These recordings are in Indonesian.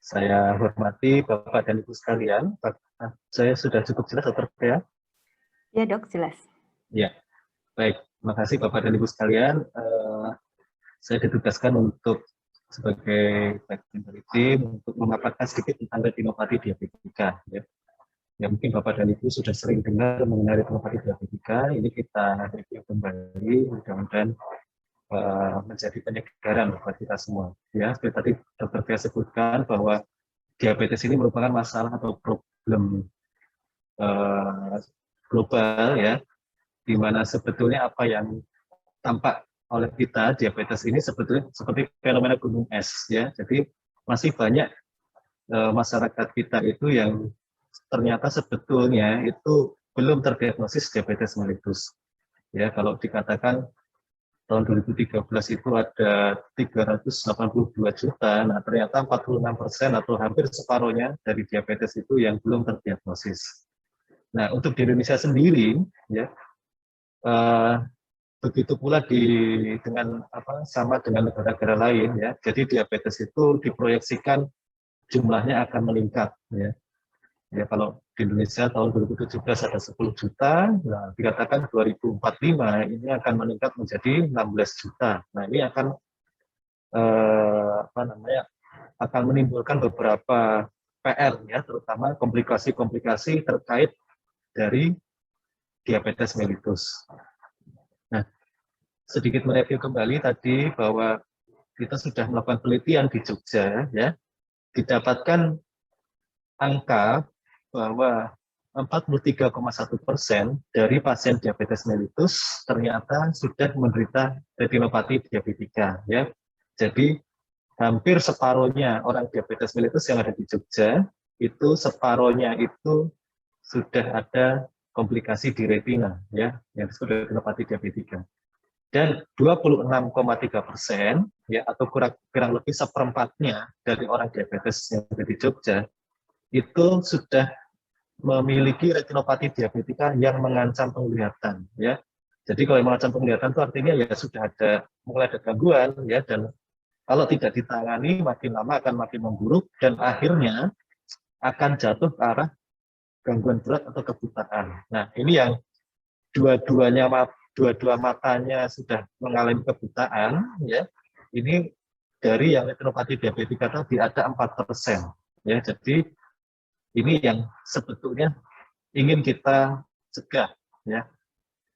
Saya hormati Bapak dan Ibu sekalian. Saya sudah cukup jelas, Dr. Thea? Ya, Dok, jelas. Ya, baik. Terima kasih Bapak dan Ibu sekalian. Saya ditugaskan untuk sebagai bagian dari tim untuk memaparkan sedikit tentang retinopati diabetika. Ya, mungkin Bapak dan Ibu sudah sering dengar mengenai retinopati diabetika. Ini kita review kembali, mudah-mudahan menjadi penyegaran buat kita semua. Ya, seperti tadi Dr. Thea sebutkan bahwa diabetes ini merupakan masalah atau problem global, ya, di mana sebetulnya apa yang tampak oleh kita diabetes ini sebetulnya seperti fenomena gunung es, ya. Jadi masih banyak masyarakat kita itu yang ternyata sebetulnya itu belum terdiagnosis diabetes mellitus. Ya, kalau dikatakan tahun 2013 itu ada 382 juta, nah ternyata 46% atau hampir separuhnya dari diabetes itu yang belum terdiagnosis. Nah, untuk di Indonesia sendiri, ya, begitu pula sama dengan negara-negara lain, ya. Jadi diabetes itu diproyeksikan jumlahnya akan meningkat, ya. Ya, kalau di Indonesia tahun 2017 ada 10 juta, nah dikatakan 2045 ini akan meningkat menjadi 16 juta. Nah, ini akan akan menimbulkan beberapa PR, ya, terutama komplikasi-komplikasi terkait dari diabetes mellitus. Nah, sedikit mereview kembali tadi bahwa kita sudah melakukan penelitian di Jogja, ya, didapatkan angka bahwa 43,1% dari pasien diabetes mellitus ternyata sudah menderita retinopati diabetika, ya. Jadi hampir separuhnya orang diabetes mellitus yang ada di Jogja itu separuhnya itu sudah ada komplikasi di retina, ya, yang disebut retinopati diabetika. Dan 26,3%, ya, atau kurang lebih seperempatnya dari orang diabetes yang ada di Jogja itu sudah memiliki retinopati diabetika yang mengancam penglihatan, ya. Jadi kalau mengancam penglihatan itu artinya ya sudah mulai ada gangguan, ya, dan kalau tidak ditangani makin lama akan makin memburuk dan akhirnya akan jatuh ke arah gangguan berat atau kebutaan. Nah, ini yang dua matanya sudah mengalami kebutaan, ya. Ini dari yang retinopati diabetika tadi ada 4%, ya. Jadi ini yang sebetulnya ingin kita cegah, ya.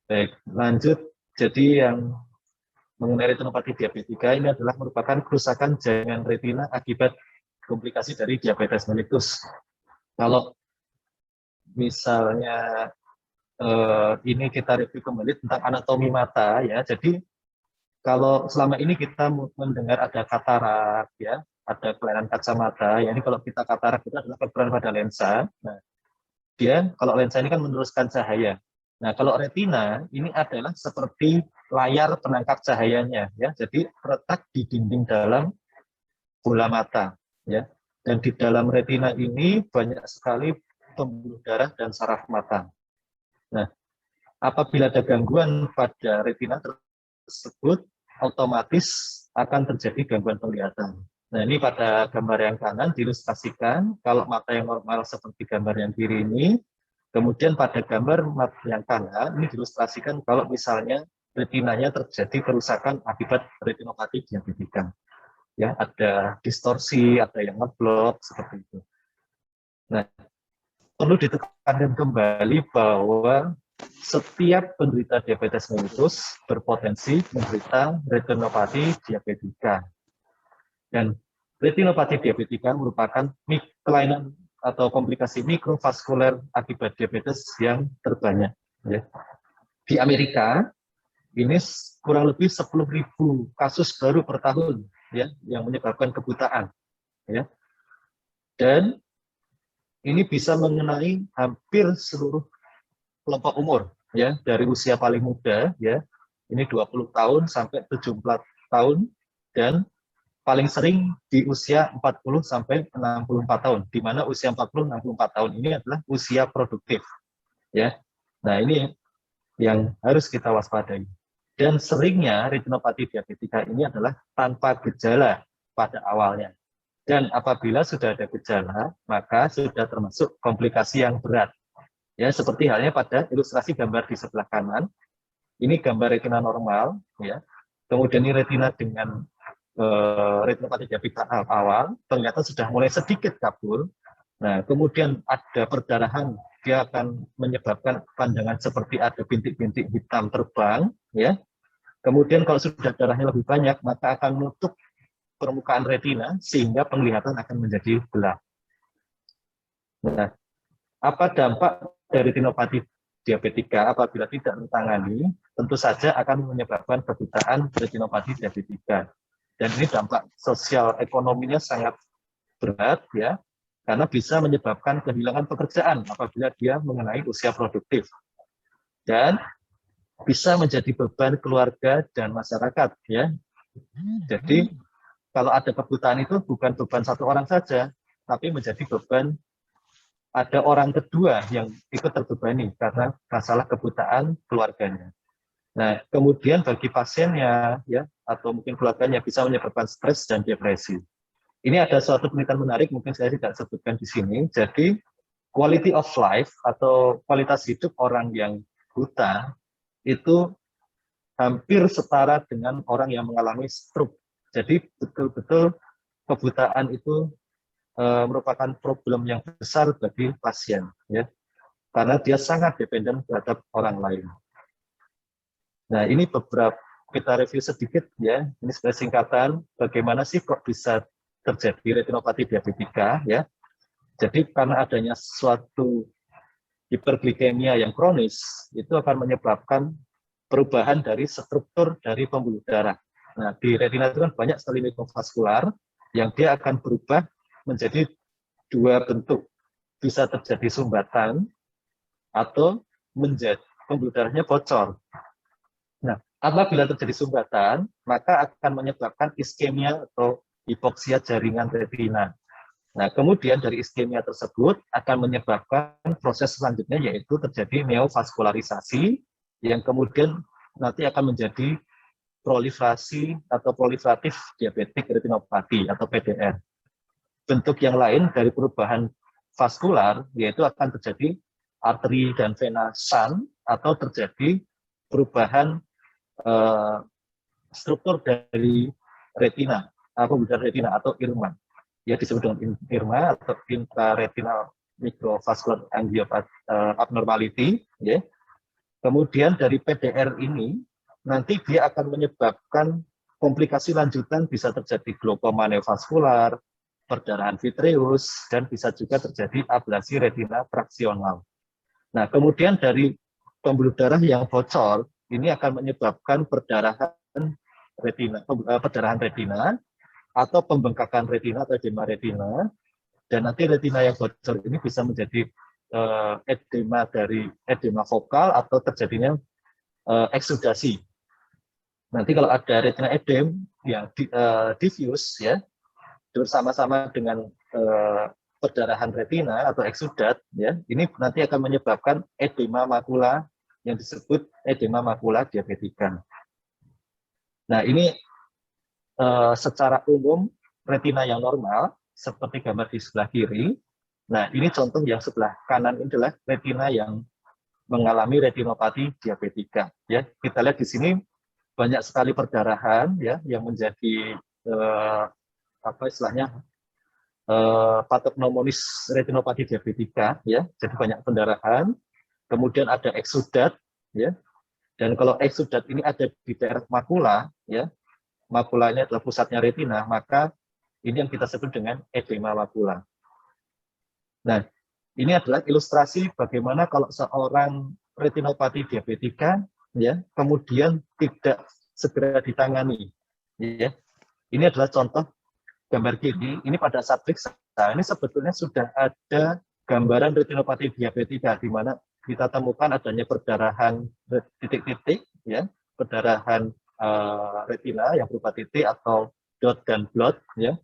Baik, lanjut. Jadi yang mengenai retinopati diabetika ini adalah merupakan kerusakan jaringan retina akibat komplikasi dari diabetes mellitus. Kalau misalnya ini kita review kembali tentang anatomi mata, ya. Jadi kalau selama ini kita mendengar ada katarak, ya, ada kelainan kacamata, ya, ini kalau kita katarak itu adalah kekurangan pada lensa. Nah, kalau lensa ini kan meneruskan cahaya. Nah, kalau retina ini adalah seperti layar penangkap cahayanya, ya. Jadi terletak di dinding dalam bola mata, ya. Dan di dalam retina ini banyak sekali pembuluh darah dan saraf mata. Nah, apabila ada gangguan pada retina tersebut, otomatis akan terjadi gangguan penglihatan. Nah, ini pada gambar yang kanan diilustrasikan kalau mata yang normal seperti gambar yang kiri ini. Kemudian pada gambar mata yang kanan ini diilustrasikan kalau misalnya retinanya terjadi kerusakan akibat retinopati diabetika. Ya, ada distorsi, ada yang ngeblok seperti itu. Nah, perlu ditekankan kembali bahwa setiap penderita diabetes mellitus berpotensi menderita retinopati diabetika. Dan retinopati diabetika merupakan kelainan atau komplikasi mikrovaskuler akibat diabetes yang terbanyak. Ya. Di Amerika, ini kurang lebih 10.000 kasus baru per tahun, ya, yang menyebabkan kebutaan. Ya. Dan ini bisa mengenai hampir seluruh kelompok umur, ya, dari usia paling muda, ya, ini 20 tahun sampai 74 tahun, dan paling sering di usia 40 sampai 64 tahun, di mana usia 40-64 tahun ini adalah usia produktif, ya. Nah, ini yang harus kita waspadai. Dan seringnya retinopati diabetika ini adalah tanpa gejala pada awalnya. Dan apabila sudah ada gejala, maka sudah termasuk komplikasi yang berat. Ya, seperti halnya pada ilustrasi gambar di sebelah kanan. Ini gambar retina normal, ya. Kemudian ini retina dengan retinopati diabetika awal, ternyata sudah mulai sedikit kabur. Nah, kemudian ada perdarahan, dia akan menyebabkan pandangan seperti ada bintik-bintik hitam terbang, ya. Kemudian kalau sudah darahnya lebih banyak, maka akan menutup permukaan retina sehingga penglihatan akan menjadi gelap. Nah, apa dampak dari retinopati diabetika apabila tidak ditangani? Tentu saja akan menyebabkan kebutaan retinopati diabetika. Dan ini dampak sosial ekonominya sangat berat, ya, karena bisa menyebabkan kehilangan pekerjaan apabila dia mengenai usia produktif. Dan bisa menjadi beban keluarga dan masyarakat, ya. Jadi kalau ada kebutaan itu bukan beban satu orang saja, tapi menjadi beban ada orang kedua yang ikut terbebani karena masalah kebutaan keluarganya. Nah, kemudian bagi pasiennya, ya, atau mungkin keluarganya bisa menyebabkan stres dan depresi. Ini ada suatu penelitian menarik, mungkin saya tidak sebutkan di sini. Jadi, quality of life atau kualitas hidup orang yang buta itu hampir setara dengan orang yang mengalami stroke. Jadi, betul-betul kebutaan itu merupakan problem yang besar bagi pasien, ya, karena dia sangat dependen terhadap orang lain. Nah, ini beberapa kita review sedikit, ya. Ini sebagai singkatan bagaimana sih kok bisa terjadi retinopati diabetika, ya. Jadi karena adanya suatu hiperglikemia yang kronis itu akan menyebabkan perubahan dari struktur dari pembuluh darah. Nah, di retina itu kan banyak sekali mikrovaskular yang dia akan berubah menjadi dua bentuk. Bisa terjadi sumbatan atau menjadi pembuluh darahnya bocor. Nah, apabila terjadi sumbatan, maka akan menyebabkan iskemia atau hipoksia jaringan retina. Nah, kemudian dari iskemia tersebut akan menyebabkan proses selanjutnya yaitu terjadi neovaskularisasi yang kemudian nanti akan menjadi proliferasi atau proliferatif diabetik retinopati atau PDR. Bentuk yang lain dari perubahan vaskular yaitu akan terjadi arteri dan vena shunt atau terjadi perubahan struktur dari retina, pembuluh retina atau irma, ya disebut dengan irma atau intraretinal microvascular abnormality, ya. Kemudian dari PDR ini nanti dia akan menyebabkan komplikasi lanjutan, bisa terjadi glaukoma neovaskular, perdarahan vitreus, dan bisa juga terjadi ablasi retina fraksional. Nah, kemudian dari pembuluh darah yang bocor ini akan menyebabkan perdarahan retina atau pembengkakan retina atau edema retina, dan nanti retina yang bocor ini bisa menjadi edema dari edema vokal atau terjadinya eksudasi. Nanti kalau ada retina edem yang diffuse, ya, bersama-sama dengan perdarahan retina atau eksudat, ya, ini nanti akan menyebabkan edema makula yang disebut edema makula diabetika. Nah, ini secara umum retina yang normal seperti gambar di sebelah kiri. Nah, ini contoh yang sebelah kanan ini adalah retina yang mengalami retinopati diabetika, ya. Kita lihat di sini banyak sekali perdarahan, ya, yang menjadi apa istilahnya patognomonis retinopati diabetika, ya. Jadi banyak pendarahan. Kemudian ada eksudat, ya. Dan kalau eksudat ini ada di daerah makula, ya, makulanya adalah pusatnya retina, maka ini yang kita sebut dengan edema makula. Nah, ini adalah ilustrasi bagaimana kalau seorang retinopati diabetika, ya, kemudian tidak segera ditangani, ya. Ini adalah contoh gambar kiri. Ini pada saat periksa, ini sebetulnya sudah ada gambaran retinopati diabetika di mana kita temukan adanya perdarahan titik-titik, ya, perdarahan retina yang berupa titik atau dot dan blot, ya.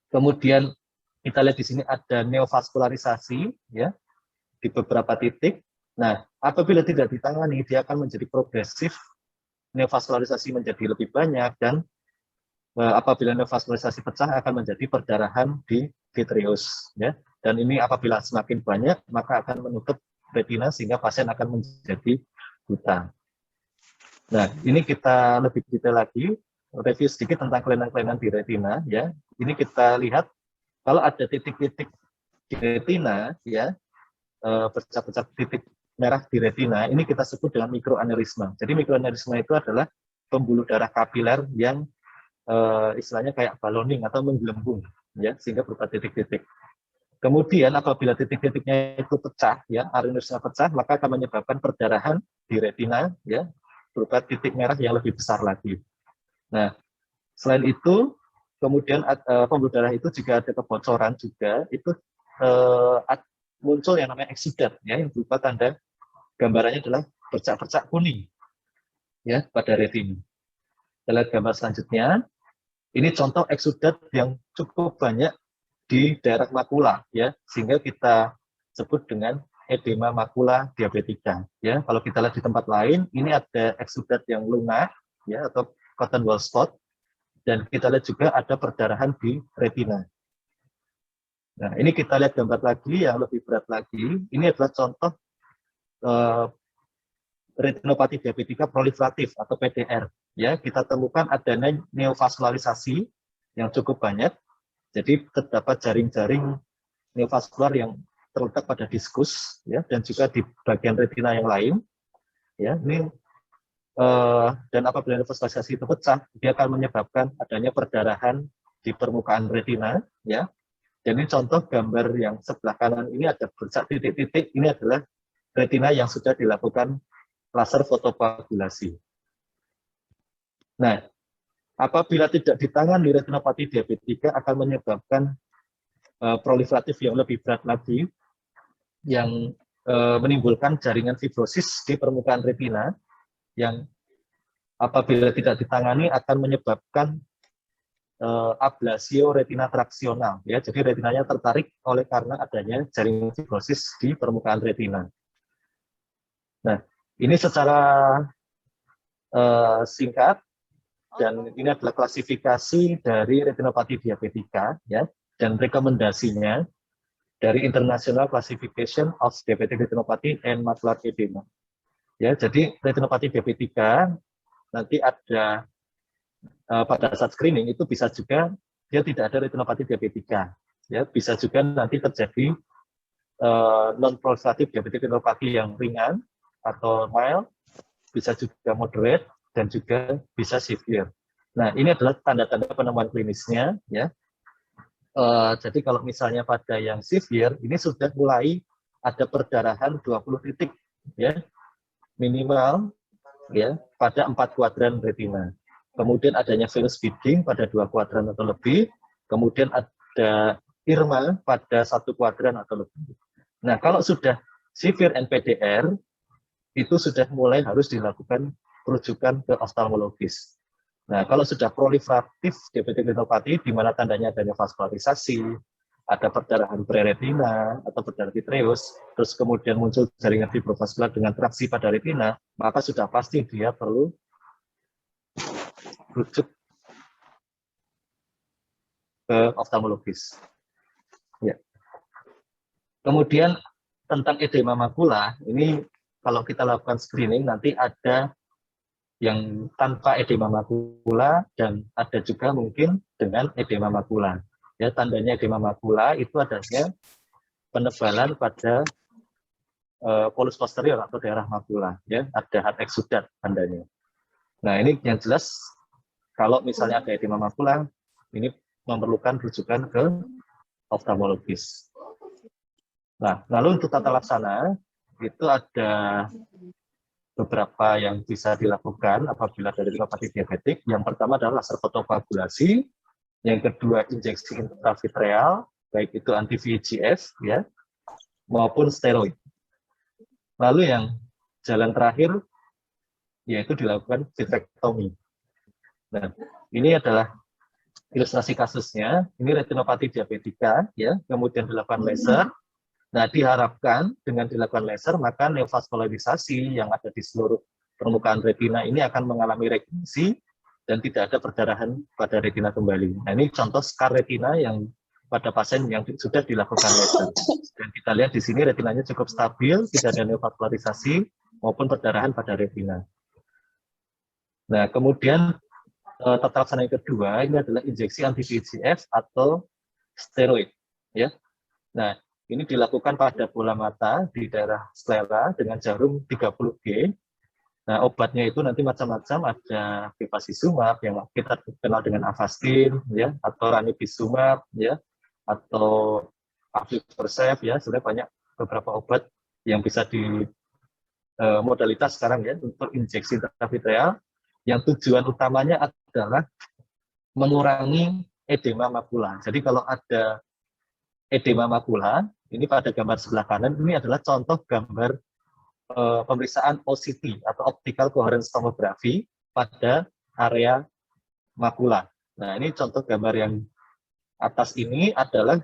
Kemudian kita lihat di sini ada neovaskularisasi, ya, di beberapa titik. Nah, apabila tidak ditangani, dia akan menjadi progresif, neovaskularisasi menjadi lebih banyak dan apabila neovaskularisasi pecah akan menjadi perdarahan di vitreous, ya. Dan ini apabila semakin banyak maka akan menutup retina sehingga pasien akan menjadi buta. Nah, ini kita lebih detail lagi, review sedikit tentang kelainan-kelainan di retina, ya. Ini kita lihat kalau ada titik-titik di retina, ya, bercak-bercak titik merah di retina, ini kita sebut dengan mikroaneurisma. Jadi mikroaneurisma itu adalah pembuluh darah kapiler yang istilahnya kayak ballooning atau menggelembung, ya, sehingga berupa titik-titik. Kemudian apabila titik-titiknya itu pecah, ya, aneurisma pecah, maka akan menyebabkan perdarahan di retina, ya, berupa titik merah yang lebih besar lagi. Nah, selain itu, kemudian pembuluh darah itu juga ada kebocoran juga, itu muncul yang namanya eksudat, ya, yang berupa tanda gambarannya adalah bercak-bercak kuning, ya, pada retina. Kita lihat gambar selanjutnya. Ini contoh eksudat yang cukup banyak di daerah makula, ya, sehingga kita sebut dengan edema makula diabetika, ya. Kalau kita lihat di tempat lain, ini ada eksudat yang lunak, ya, atau cotton wool spot, dan kita lihat juga ada perdarahan di retina. Nah, ini kita lihat gambar lagi yang lebih berat lagi. Ini adalah contoh retinopati diabetika proliferatif atau PDR, ya. Kita temukan adanya neovaskularisasi yang cukup banyak. Jadi terdapat jaring-jaring neovaskular yang terletak pada diskus, ya, dan juga di bagian retina yang lain, ya. Ini dan apabila neovaskularisasi itu pecah, dia akan menyebabkan adanya perdarahan di permukaan retina, ya. Dan ini contoh gambar yang sebelah kanan ini ada bercak titik-titik. Ini adalah retina yang sudah dilakukan laser fotokoagulasi. Nah, apabila tidak ditangani, retinopati diabetika akan menyebabkan proliferatif yang lebih berat lagi, yang menimbulkan jaringan fibrosis di permukaan retina, yang apabila tidak ditangani akan menyebabkan ablasio retina traksional, ya. Jadi retinanya tertarik oleh karena adanya jaringan fibrosis di permukaan retina. Nah, ini secara singkat, dan ini adalah klasifikasi dari retinopati diabetika, ya, dan rekomendasinya dari International Classification of Diabetic Retinopathy and Macular Edema. Ya, jadi retinopati diabetika nanti ada pada saat screening itu bisa juga dia tidak ada retinopati diabetika, ya, bisa juga nanti terjadi non-proliferatif diabetic retinopathy yang ringan atau mild, bisa juga moderate, dan juga bisa severe. Nah, ini adalah tanda-tanda penemuan klinisnya, ya. Jadi kalau misalnya pada yang severe, ini sudah mulai ada perdarahan 20 titik, ya, minimal, ya, pada 4 kuadran retina. Kemudian adanya venous bleeding pada 2 kuadran atau lebih, kemudian ada irma pada 1 kuadran atau lebih. Nah, kalau sudah severe NPDR, itu sudah mulai harus dilakukan rujukan ke oftalmologis. Nah, kalau sudah proliferatif diabetic retinopathy, di mana tandanya adanya vaskularisasi, ada perdarahan preretina atau perdarahan vitreous, terus kemudian muncul jaringan fibrovaskular dengan traksi pada retina, maka sudah pasti dia perlu rujuk ke oftalmologis. Ya. Kemudian tentang edema makula, ini kalau kita lakukan screening nanti ada yang tanpa edema makula dan ada juga mungkin dengan edema makula. Ya, tandanya edema makula itu adanya penebalan pada polus posterior atau daerah makula, ya, ada hard exudat tandanya. Nah, ini yang jelas kalau misalnya ada edema makula, ini memerlukan rujukan ke oftalmologis. Nah, lalu untuk tata laksana itu ada beberapa yang bisa dilakukan apabila dari retinopati diabetik. Yang pertama adalah laser fotokoagulasi, yang kedua injeksi intravitreal, baik itu anti-VEGF, ya, maupun steroid. Lalu yang jalan terakhir yaitu dilakukan vitrectomy. Nah, ini adalah ilustrasi kasusnya. Ini retinopati diabetika, ya, kemudian dilakukan laser. Nah, diharapkan dengan dilakukan laser, maka neovaskularisasi yang ada di seluruh permukaan retina ini akan mengalami regresi, dan tidak ada perdarahan pada retina kembali. Nah, ini contoh scar retina yang pada pasien yang sudah dilakukan laser. Dan kita lihat di sini retinanya cukup stabil, tidak ada neovaskularisasi maupun perdarahan pada retina. Nah, kemudian tata laksana yang kedua ini adalah injeksi anti-VEGF atau steroid. Ya. Nah, ini dilakukan pada bola mata di daerah sklera dengan jarum 30G. Nah, obatnya itu nanti macam-macam, ada bevacizumab yang kita kenal dengan Avastin, ya, atau ranibizumab, ya, atau aflibercept, ya, sebenarnya banyak beberapa obat yang bisa di modalitas sekarang ya untuk injeksi intravitreal yang tujuan utamanya adalah mengurangi edema makula. Jadi kalau ada edema makula, ini pada gambar sebelah kanan, ini adalah contoh gambar pemeriksaan OCT atau Optical Coherence Tomography pada area makula. Nah, ini contoh gambar yang atas ini adalah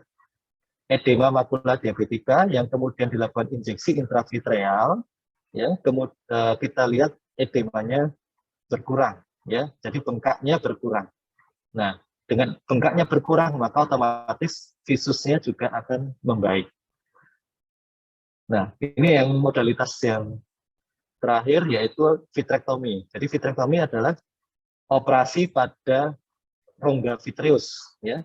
edema makula diabetika yang kemudian dilakukan injeksi intravitreal. Ya, kemudian kita lihat edemanya berkurang, ya. Jadi bengkaknya berkurang. Nah, dengan bengkaknya berkurang maka otomatis visusnya juga akan membaik. Nah, ini yang modalitas yang terakhir yaitu vitrektomi. Jadi vitrektomi adalah operasi pada rongga vitreus, ya,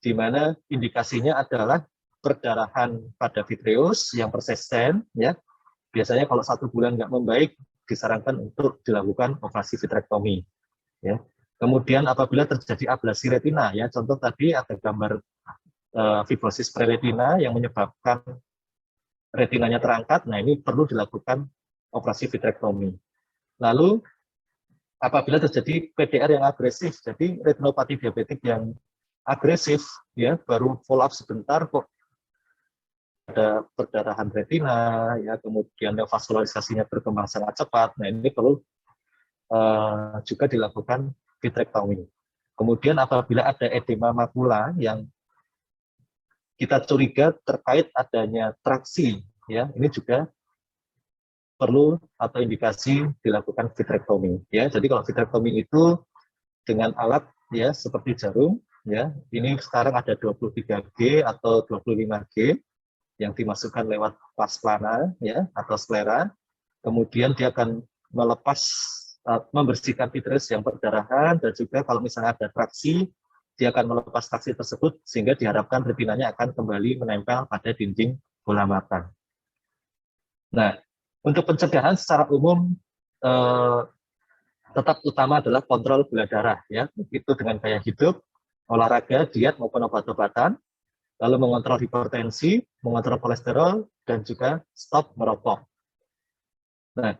di mana indikasinya adalah perdarahan pada vitreus yang persisten, ya. Biasanya kalau 1 bulan nggak membaik, disarankan untuk dilakukan operasi vitrektomi, ya. Kemudian apabila terjadi ablasi retina, ya, contoh tadi ada gambar fibrosis preretina yang menyebabkan retinanya terangkat, nah ini perlu dilakukan operasi vitrektomi. Lalu apabila terjadi PDR yang agresif, jadi retinopati diabetik yang agresif, ya, baru follow up sebentar kok ada perdarahan retina, ya, kemudian neovaskularisasinya berkembang sangat cepat. Nah, ini perlu juga dilakukan vitrektomi. Kemudian apabila ada edema makula yang kita curiga terkait adanya traksi, ya, ini juga perlu atau indikasi dilakukan vitrektomi, ya. Jadi kalau vitrektomi itu dengan alat, ya, seperti jarum, ya, ini sekarang ada 23G atau 25G yang dimasukkan lewat vas plana, ya, atau sklera. Kemudian dia akan melepas, membersihkan vitreus yang perdarahan, dan juga kalau misalnya ada traksi, dia akan melepas traksi tersebut sehingga diharapkan retinanya akan kembali menempel pada dinding bola mata. Nah, untuk pencegahan secara umum tetap utama adalah kontrol gula darah, ya, itu dengan gaya hidup, olahraga, diet maupun obat-obatan, lalu mengontrol hipertensi, mengontrol kolesterol, dan juga stop merokok. Nah,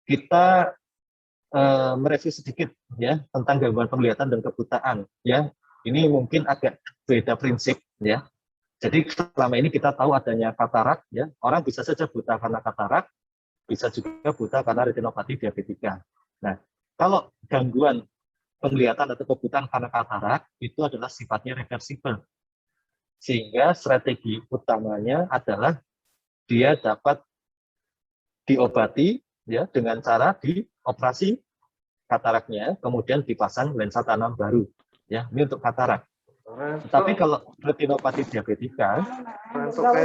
kita mereview sedikit, ya, tentang gangguan penglihatan dan kebutaan, ya. Ini mungkin agak beda prinsip, ya. Jadi selama ini kita tahu adanya katarak, ya. Orang bisa saja buta karena katarak, bisa juga buta karena retinopati diabetika. Nah, kalau gangguan penglihatan atau kebutaan karena katarak itu adalah sifatnya reversibel. Sehingga strategi utamanya adalah dia dapat diobati, ya, dengan cara dioperasi kataraknya, kemudian dipasang lensa tanam baru, ya, ini untuk katarak. Tapi kalau retinopati diabetika,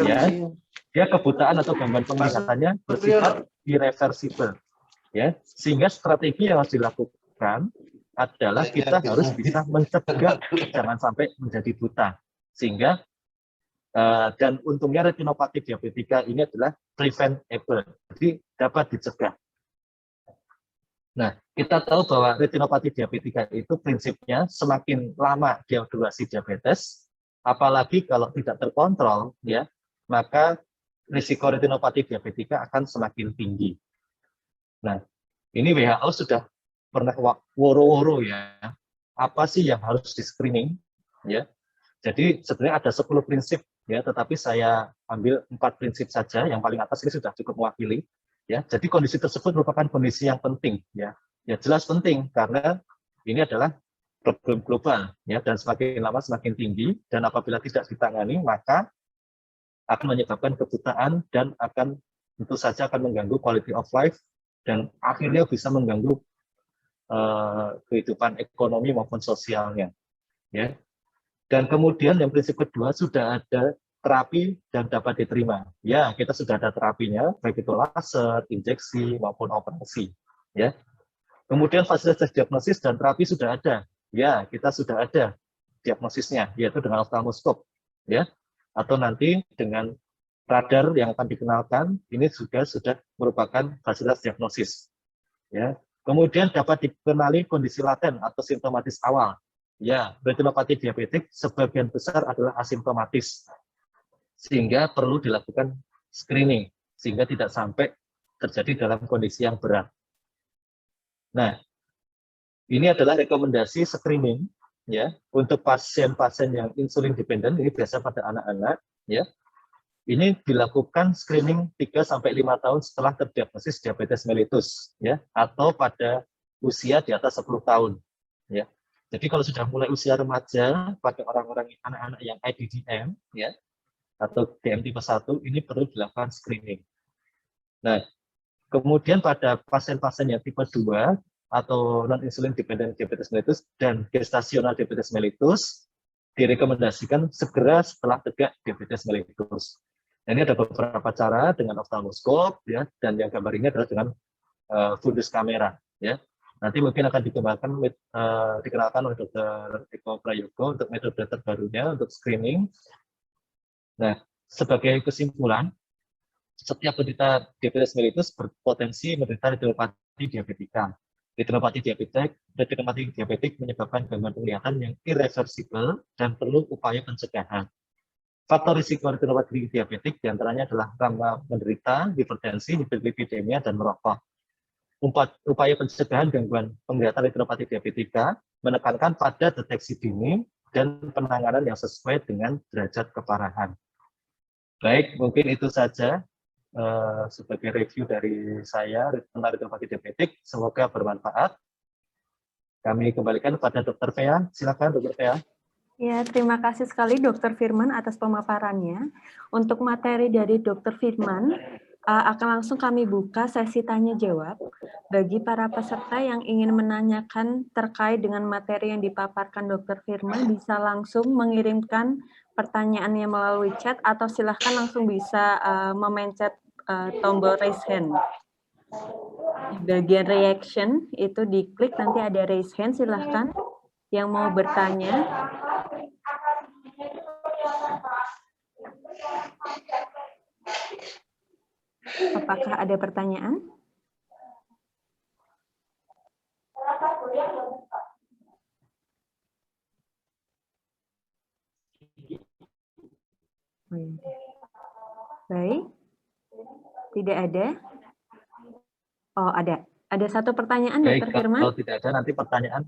ya, dia kebutaan atau gangguan penglihatannya bersifat irreversibel, ya, sehingga strategi yang harus dilakukan adalah kita harus bisa mencegah jangan sampai menjadi buta, sehingga dan untungnya retinopati diabetika ini adalah preventable, jadi dapat dicegah. Nah, kita tahu bahwa retinopati diabetika itu prinsipnya semakin lama dia durasi diabetes, apalagi kalau tidak terkontrol, ya, maka risiko retinopati diabetika akan semakin tinggi. Nah, ini WHO sudah pernah woro-woro, ya, apa sih yang harus di screening, ya. Jadi sebenarnya ada 10 prinsip, ya, tetapi saya ambil 4 prinsip saja, yang paling atas ini sudah cukup mewakili. Ya, jadi kondisi tersebut merupakan kondisi yang penting, ya. Ya jelas penting karena ini adalah problem global, ya, dan semakin lama semakin tinggi, dan apabila tidak ditangani maka akan menyebabkan kebutaan dan akan tentu saja akan mengganggu quality of life dan akhirnya bisa mengganggu kehidupan ekonomi maupun sosialnya, ya. Dan kemudian yang prinsip kedua, sudah ada terapi dan dapat diterima. Ya, kita sudah ada terapinya, baik itu laser, injeksi maupun operasi, ya. Kemudian fasilitas diagnosis dan terapi sudah ada. Ya, kita sudah ada diagnosisnya, yaitu dengan oftalmoskop, ya. Atau nanti dengan radar yang akan dikenalkan, ini juga sudah merupakan fasilitas diagnosis, ya. Kemudian dapat dikenali kondisi laten atau simptomatis awal. Ya, retinopati diabetik sebagian besar adalah asimptomatis, sehingga perlu dilakukan screening, sehingga tidak sampai terjadi dalam kondisi yang berat. Nah, ini adalah rekomendasi screening, ya, untuk pasien-pasien yang insulin dependent, ini biasa pada anak-anak, ya. Ini dilakukan screening 3-5 tahun setelah terdiagnosis diabetes mellitus, ya, atau pada usia di atas 10 tahun, ya. Jadi kalau sudah mulai usia remaja, pada orang-orang anak-anak yang IDDM, ya, atau DM tipe 1, ini perlu dilakukan screening. Nah, kemudian pada pasien-pasien yang tipe 2 atau non-insulin dependent diabetes mellitus dan gestasional diabetes mellitus, direkomendasikan segera setelah tegak diabetes mellitus. Nah, ini ada beberapa cara dengan oftalmoskop, ya, dan yang gambar ini adalah dengan fundus kamera, ya. Nanti mungkin akan dikenalkan oleh Dr. Eko Prayogo untuk metode terbarunya untuk screening. Nah, sebagai kesimpulan, setiap penderita diabetes mellitus berpotensi menderita retinopati diabetika. Retinopati diabetik menyebabkan gangguan penglihatan yang irreversibel dan perlu upaya pencegahan. Faktor risiko retinopati diabetik diantaranya adalah ramah menderita hipertensi, hiperlipidemia, dan merokok. Upaya pencegahan gangguan penglihatan retinopati diabetika menekankan pada deteksi dini dan penanganan yang sesuai dengan derajat keparahan. Baik, mungkin itu saja sebagai review dari saya tentang retinopati diabetik. Semoga bermanfaat. Kami kembalikan kepada Dr. Fea. Silakan, Dr. Fea. Ya, terima kasih sekali Dr. Firman atas pemaparannya. Untuk materi dari Dr. Firman, akan langsung kami buka sesi tanya jawab. Bagi para peserta yang ingin menanyakan terkait dengan materi yang dipaparkan Dr. Firman, bisa langsung mengirimkan pertanyaannya melalui chat atau silahkan langsung bisa memencet tombol raise hand. Di bagian reaction itu diklik, nanti ada raise hand, silahkan yang mau bertanya. Apakah ada pertanyaan? Baik. Tidak ada? Oh, ada. Ada satu pertanyaan, Baik, Dr. Firman? kalau tidak ada, nanti pertanyaan.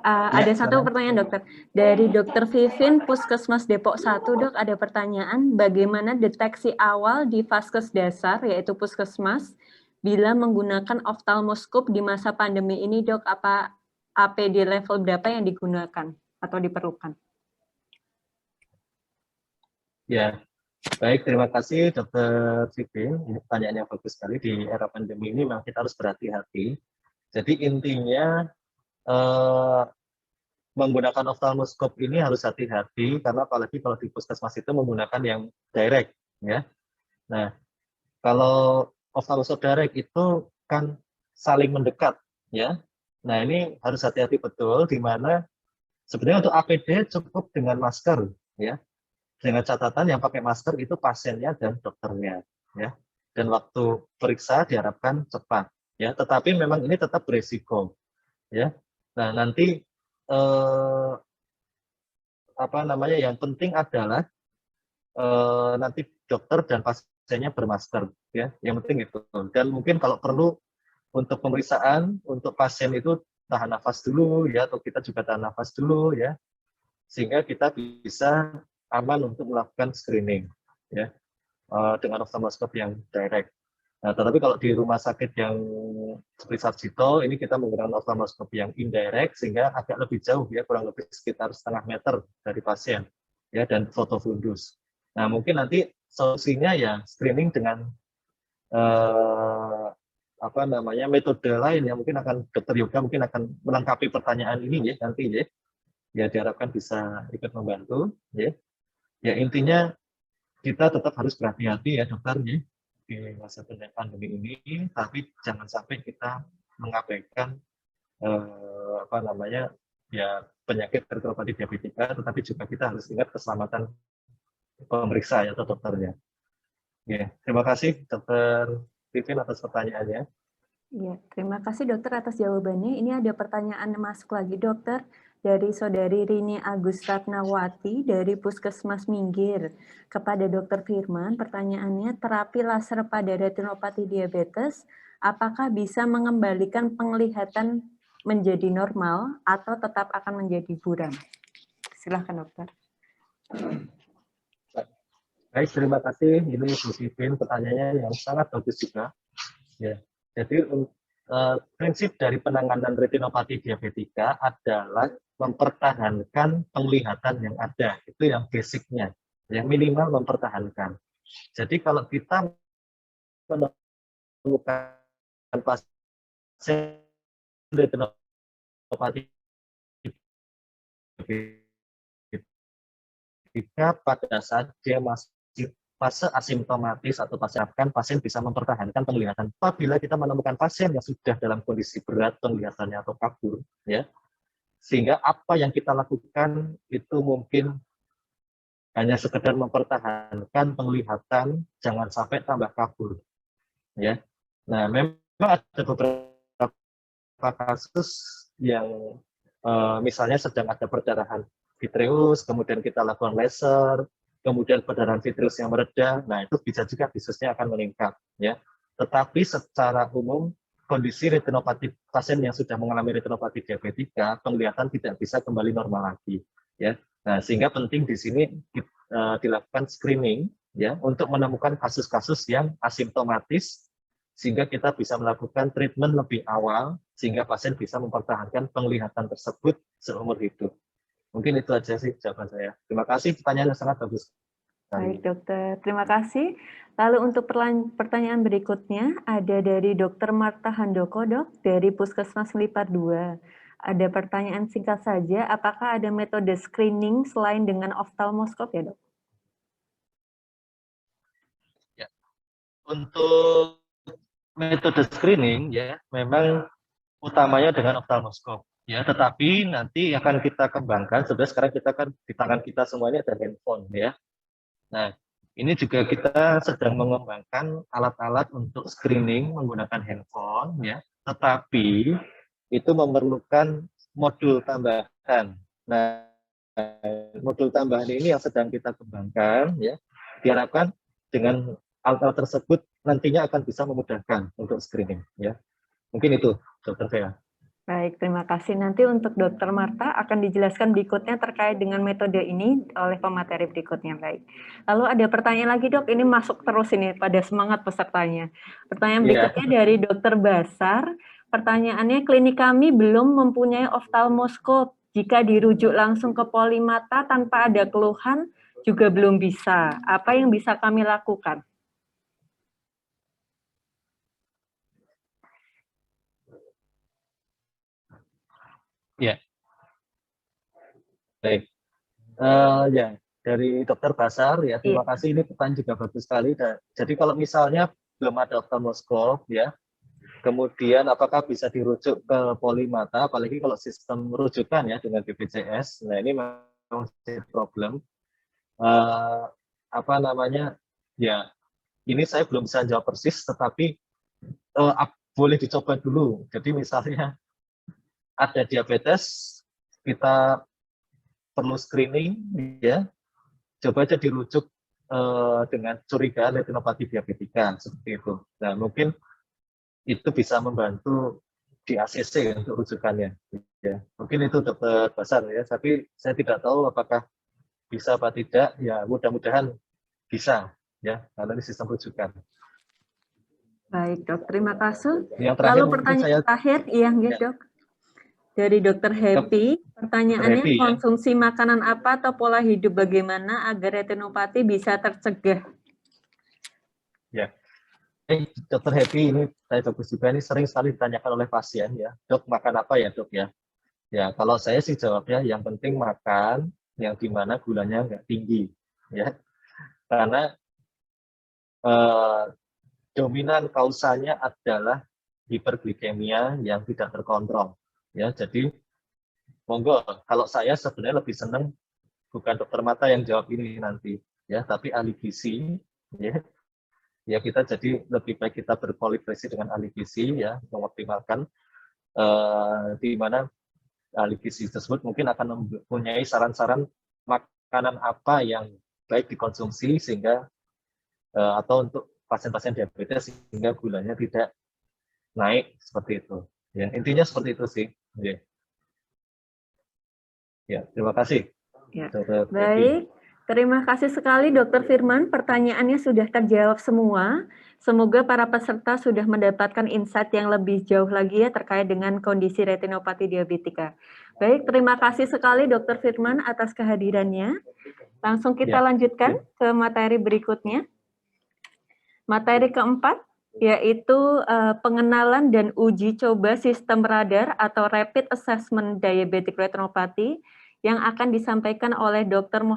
Ada satu pertanyaan, dokter. Dari Dr. Vivin, Puskesmas Depok 1, dok, ada pertanyaan, bagaimana deteksi awal di vaskes dasar, yaitu Puskesmas, bila menggunakan oftalmoskop di masa pandemi ini, dok, apa APD level berapa yang digunakan atau diperlukan? Ya, baik, terima kasih Dr. Vivin. Ini pertanyaan yang bagus sekali. Di era pandemi ini memang kita harus berhati-hati. Jadi intinya menggunakan oftalmoskop ini harus hati-hati, karena apalagi kalau di puskesmas itu menggunakan yang direct, ya. Nah, kalau oftalmoskop direct itu kan saling mendekat, ya. Nah, ini harus hati-hati betul, di mana sebenarnya untuk APD cukup dengan masker, ya. Dengan catatan yang pakai masker itu pasiennya dan dokternya, ya. Dan waktu periksa diharapkan cepat, ya. Tetapi memang ini tetap beresiko, ya. Nah, nanti yang penting adalah nanti dokter dan pasiennya bermasker, ya. Yang penting itu. Dan mungkin kalau perlu untuk pemeriksaan untuk pasien itu tahan nafas dulu, ya, atau kita juga tahan nafas dulu, ya, sehingga kita bisa aman untuk melakukan screening, ya, dengan oftalmoskop yang direct. Nah, tetapi kalau di rumah sakit yang seperti Sarjito, ini kita menggunakan oftalmoskop yang indirect, sehingga agak lebih jauh, ya, kurang lebih sekitar setengah meter dari pasien, ya, dan foto fundus. Nah, mungkin nanti solusinya ya screening dengan apa namanya metode lain yang mungkin akan Dokter Yoga mungkin akan melengkapi pertanyaan ini ya nanti ya. Ya diharapkan bisa ikut membantu ya. Ya intinya kita tetap harus berhati-hati ya dokter ya di masa pandemi ini, tapi jangan sampai kita mengabaikan apa namanya ya penyakit retinopati diabetika, tetapi juga kita harus ingat keselamatan pemeriksa ya atau dokternya. Ya, terima kasih Dokter Titin atas pertanyaannya. Ya, terima kasih dokter atas jawabannya. Ini ada pertanyaan masuk lagi dokter dari saudari Rini Agus Ratnawati dari Puskesmas Minggir kepada Dokter Firman. Pertanyaannya, terapi laser pada retinopati diabetes apakah bisa mengembalikan penglihatan menjadi normal atau tetap akan menjadi buram? Silakan dokter. Baik, terima kasih. Ini Bu Sipin, pertanyaannya yang sangat bagus juga. Ya, jadi prinsip dari penanganan retinopati diabetika adalah mempertahankan penglihatan yang ada. Itu yang basicnya, yang minimal mempertahankan. Jadi kalau kita menemukan pasien retinopati diabetika pada saat dia masih fase asimptomatis atau pasien bisa mempertahankan penglihatan. Apabila kita menemukan pasien yang sudah dalam kondisi berat penglihatannya atau kabur, ya, sehingga apa yang kita lakukan itu mungkin hanya sekedar mempertahankan penglihatan, jangan sampai tambah kabur, ya. Nah, memang ada beberapa kasus yang misalnya sedang ada perdarahan vitreus, kemudian kita lakukan laser, kemudian perdarahan vitreus yang mereda, nah itu bisa juga visusnya akan meningkat, ya. Tetapi secara umum kondisi retinopati pasien yang sudah mengalami retinopati diabetika, penglihatan tidak bisa kembali normal lagi, ya. Nah, sehingga penting di sini dilakukan screening, ya, untuk menemukan kasus-kasus yang asimptomatis, sehingga kita bisa melakukan treatment lebih awal, sehingga pasien bisa mempertahankan penglihatan tersebut seumur hidup. Mungkin itu aja sih jawaban saya. Terima kasih, pertanyaannya sangat bagus. Baik dokter, terima kasih. Lalu untuk pertanyaan berikutnya ada dari Dr. Marta Handoko, dok, dari Puskesmas Melipar 2. Ada pertanyaan singkat saja, apakah ada metode screening selain dengan oftalmoskop ya dok? Ya. Untuk metode screening ya memang utamanya dengan oftalmoskop. Ya, tetapi nanti akan kita kembangkan. Sebenarnya sekarang kita kan di tangan kita semuanya ada handphone ya. Nah, ini juga kita sedang mengembangkan alat-alat untuk screening menggunakan handphone ya. Tetapi itu memerlukan modul tambahan. Nah, modul tambahan ini yang sedang kita kembangkan ya. Diharapkan dengan alat-alat tersebut nantinya akan bisa memudahkan untuk screening ya. Mungkin itu dokter saya. Baik, terima kasih. Nanti untuk Dr. Marta akan dijelaskan berikutnya terkait dengan metode ini oleh pemateri berikutnya. Baik. Lalu ada pertanyaan lagi dok, ini masuk terus ini pada semangat pesertanya. Pertanyaan berikutnya dari Dr. Basar. Pertanyaannya, klinik kami belum mempunyai oftalmoskop. Jika dirujuk langsung ke polimata tanpa ada keluhan juga belum bisa. Apa yang bisa kami lakukan? Ya, baik. Ya, dari Dokter Basar ya, terima kasih. Ini pertanyaan juga bagus sekali. Jadi kalau misalnya belum ada oftalmoskop ya, kemudian apakah bisa dirujuk ke polimata, apalagi kalau sistem rujukan ya dengan BPJS. Nah ini memang jadi problem. Apa namanya? Ya, ini saya belum bisa jawab persis, tetapi boleh dicoba dulu. Jadi misalnya ada diabetes, kita perlu screening, ya, coba aja dirujuk dengan curiga retinopati diabetika seperti itu. Nah, mungkin itu bisa membantu di ACC untuk rujukannya. Ya, mungkin itu Dokter Basar ya. Tapi saya tidak tahu apakah bisa apa tidak. Ya, mudah-mudahan bisa ya, karena ini sistem rujukan. Baik dok, terima kasih. Yang terakhir, lalu pertanyaan terakhir, iya dok. Dari Dokter Happy, pertanyaannya Happy, konsumsi makanan apa atau pola hidup bagaimana agar retinopati bisa tercegah? Ya, Dokter Happy ini, saya fokus juga ini sering sekali ditanyakan oleh pasien ya, dok makan apa ya dok ya? Ya kalau saya sih jawabnya yang penting makan yang dimana gulanya nggak tinggi ya, karena dominan kausanya adalah hiperglikemia yang tidak terkontrol ya. Jadi monggo, kalau saya sebenarnya lebih senang bukan dokter mata yang jawab ini nanti ya, tapi ahli gizi ya. Ya kita jadi lebih baik kita berkolaborasi dengan ahli gizi ya, mengoptimalkan di mana ahli gizi tersebut mungkin akan mempunyai saran-saran makanan apa yang baik dikonsumsi sehingga atau untuk pasien-pasien diabetes sehingga gulanya tidak naik seperti itu. Ya, intinya seperti itu sih. Ya, ya terima kasih. Ya. Dr. Baik, terima kasih sekali Dr. Firman. Pertanyaannya sudah terjawab semua. Semoga para peserta sudah mendapatkan insight yang lebih jauh lagi ya terkait dengan kondisi retinopati diabetika. Baik, terima kasih sekali Dr. Firman atas kehadirannya. Langsung kita lanjutkan ke materi berikutnya. Materi keempat yaitu pengenalan dan uji coba sistem radar atau Rapid Assessment Diabetic Retinopathy yang akan disampaikan oleh Dr.